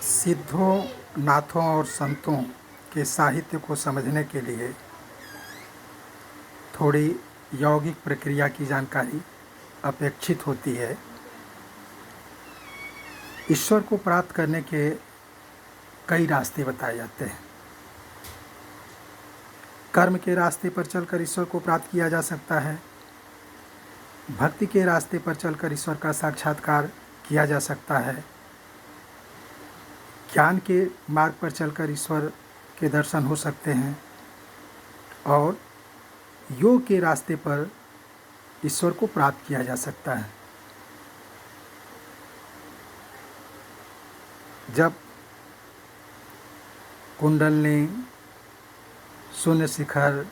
सिद्धों, नाथों और संतों के साहित्य को समझने के लिए थोड़ी यौगिक प्रक्रिया की जानकारी अपेक्षित होती है। ईश्वर को प्राप्त करने के कई रास्ते बताए जाते हैं। कर्म के रास्ते पर चलकर ईश्वर को प्राप्त किया जा सकता है। भक्ति के रास्ते पर चलकर ईश्वर का साक्षात्कार किया जा सकता है। ज्ञान के मार्ग पर चलकर ईश्वर के दर्शन हो सकते हैं और योग के रास्ते पर ईश्वर को प्राप्त किया जा सकता है। जब कुंडलनी, शून्य शिखर,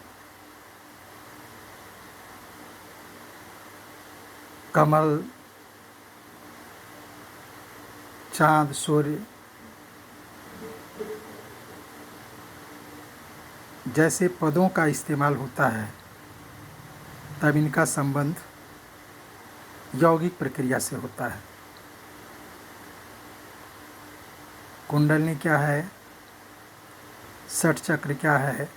कमल, चांद, सूर्य जैसे पदों का इस्तेमाल होता है, तब इनका संबंध यौगिक प्रक्रिया से होता है। कुंडलनी क्या है, षट चक्र क्या है,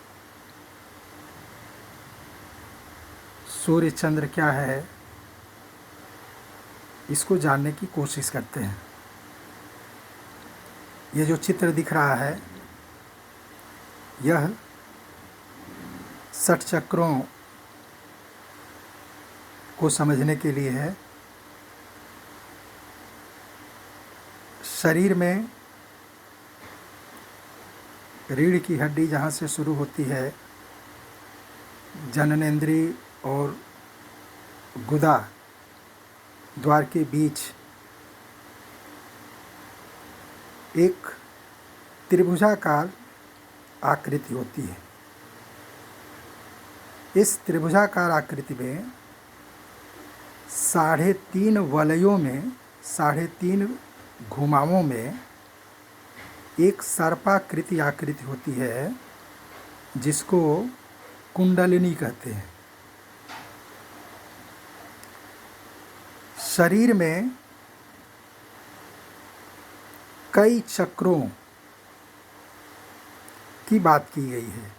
सूर्य चंद्र क्या है, इसको जानने की कोशिश करते हैं। ये जो चित्र दिख रहा है, यह षट चक्रों को समझने के लिए है। शरीर में रीढ़ की हड्डी जहाँ से शुरू होती है, जननेंद्रिय और गुदा द्वार के बीच एक त्रिभुजाकार आकृति होती है। इस त्रिभुजाकार आकृति में 3.5 वलयों में, 3.5 घुमावों में एक सर्पाकृति आकृति होती है, जिसको कुंडलिनी कहते हैं। शरीर में कई चक्रों की बात की गई है।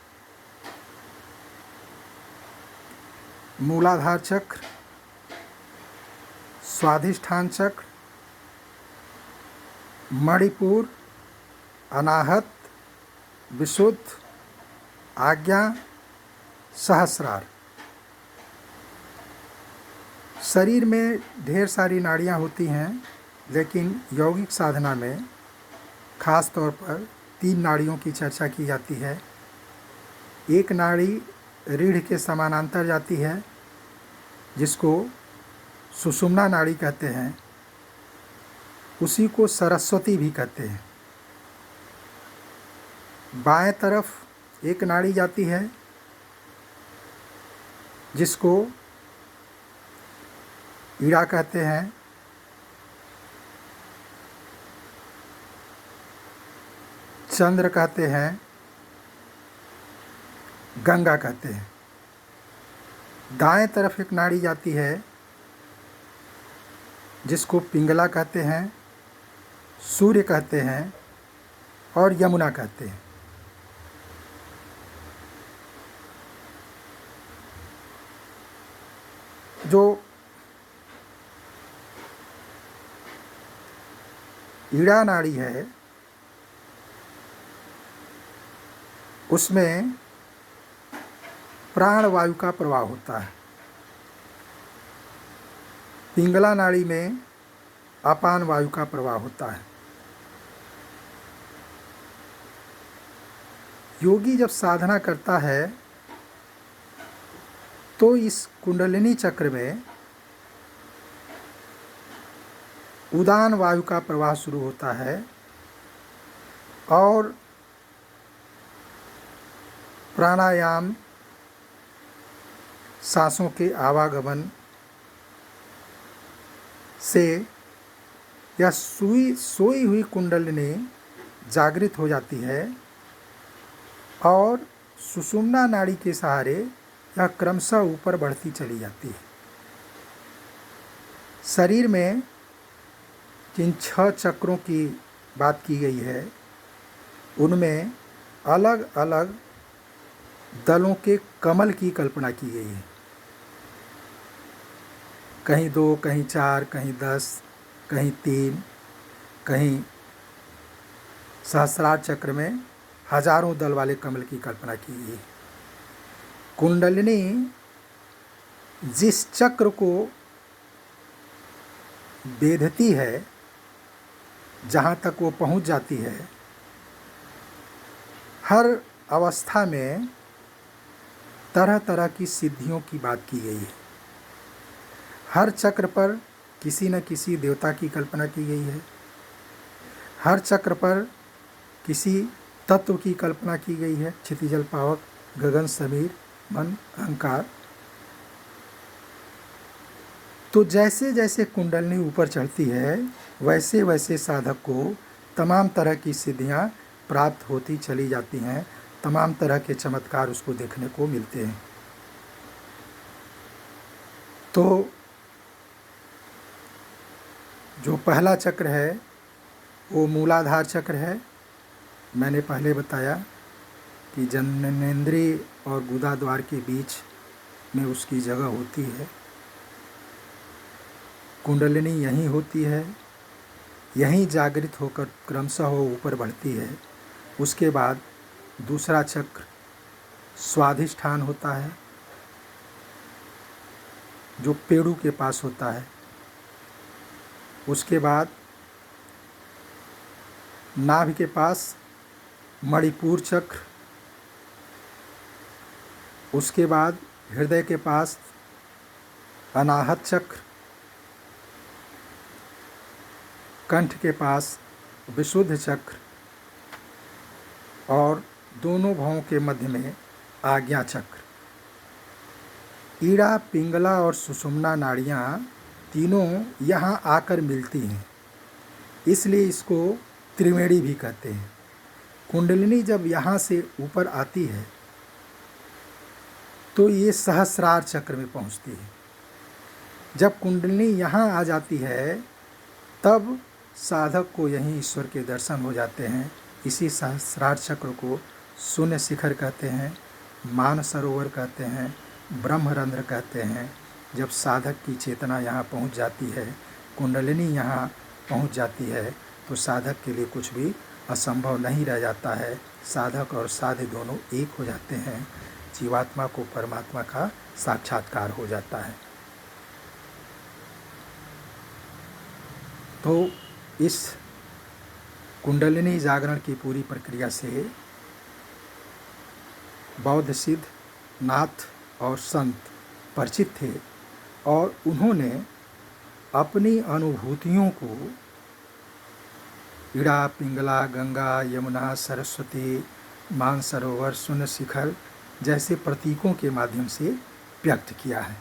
मूलाधार चक्र, स्वाधिष्ठान चक्र, मणिपुर, अनाहत, विशुद्ध, आज्ञा, सहस्रार। शरीर में ढेर सारी नाड़ियाँ होती हैं, लेकिन यौगिक साधना में खास तौर पर 3 नाड़ियों की चर्चा की जाती है। एक नाड़ी रीढ़ के समानांतर जाती है, जिसको सुषुम्ना नाड़ी कहते हैं। उसी को सरस्वती भी कहते हैं। बाएं तरफ एक नाड़ी जाती है, जिसको ईड़ा कहते हैं। चंद्र कहते हैं, गंगा कहते हैं। दाएं तरफ एक नाड़ी जाती है, जिसको पिंगला कहते हैं, सूर्य कहते हैं और यमुना कहते हैं। जो ईड़ा नाड़ी है, उसमें प्राण वायु का प्रवाह होता है। पिंगला नाड़ी में अपान वायु का प्रवाह होता है। योगी जब साधना करता है तो इस कुंडलिनी चक्र में उदान वायु का प्रवाह शुरू होता है और प्राणायाम, सांसों के आवागमन से यह सोई हुई कुंडलिनी जागृत हो जाती है और सुषुम्ना नाड़ी के सहारे यह क्रमशः ऊपर बढ़ती चली जाती है। शरीर में जिन 6 चक्रों की बात की गई है उनमें अलग अलग दलों के कमल की कल्पना की गई है। कहीं 2, कहीं 4, कहीं 10, कहीं 3, कहीं सहस्रार चक्र में हजारों दल वाले कमल की कल्पना की गई है। कुंडलिनी जिस चक्र को बेधती है, जहाँ तक वो पहुँच जाती है, हर अवस्था में तरह तरह की सिद्धियों की बात की गई है। हर चक्र पर किसी न किसी देवता की कल्पना की गई है। हर चक्र पर किसी तत्व की कल्पना की गई है। क्षितिजल पावक, गगन समीर, मन, अहंकार। तो जैसे जैसे कुंडलिनी ऊपर चढ़ती है वैसे वैसे साधक को तमाम तरह की सिद्धियां प्राप्त होती चली जाती हैं। तमाम तरह के चमत्कार उसको देखने को मिलते हैं। तो जो पहला चक्र है वो मूलाधार चक्र है। मैंने पहले बताया कि जननेंद्रिय और गुदा द्वार के बीच में उसकी जगह होती है। कुंडलिनी यहीं होती है, यहीं जागृत होकर क्रमशः वो ऊपर बढ़ती है। उसके बाद दूसरा चक्र स्वाधिष्ठान होता है, जो पेड़ू के पास होता है। उसके बाद नाभि के पास मणिपुर चक्र, उसके बाद हृदय के पास अनाहत चक्र, कंठ के पास विशुद्ध चक्र और दोनों भवों के मध्य में आज्ञा चक्र। ईड़ा, पिंगला और सुषुम्ना नाड़ियाँ तीनों यहाँ आकर मिलती हैं, इसलिए इसको त्रिवेणी भी कहते हैं। कुंडलिनी जब यहाँ से ऊपर आती है तो ये सहस्रार चक्र में पहुँचती है। जब कुंडलिनी यहाँ आ जाती है तब साधक को यहीं ईश्वर के दर्शन हो जाते हैं। इसी सहस्रार चक्र को शून्य शिखर कहते हैं, मान सरोवर कहते हैं, ब्रह्मरंध्र कहते हैं। जब साधक की चेतना यहाँ पहुँच जाती है, कुंडलिनी यहाँ पहुँच जाती है, तो साधक के लिए कुछ भी असंभव नहीं रह जाता है। साधक और साध्य दोनों एक हो जाते हैं। जीवात्मा को परमात्मा का साक्षात्कार हो जाता है। तो इस कुंडलिनी जागरण की पूरी प्रक्रिया से बौद्ध सिद्ध, नाथ और संत परिचित थे और उन्होंने अपनी अनुभूतियों को ईड़ा, पिंगला, गंगा, यमुना, सरस्वती, मानसरोवर, शून्य शिखर जैसे प्रतीकों के माध्यम से व्यक्त किया है।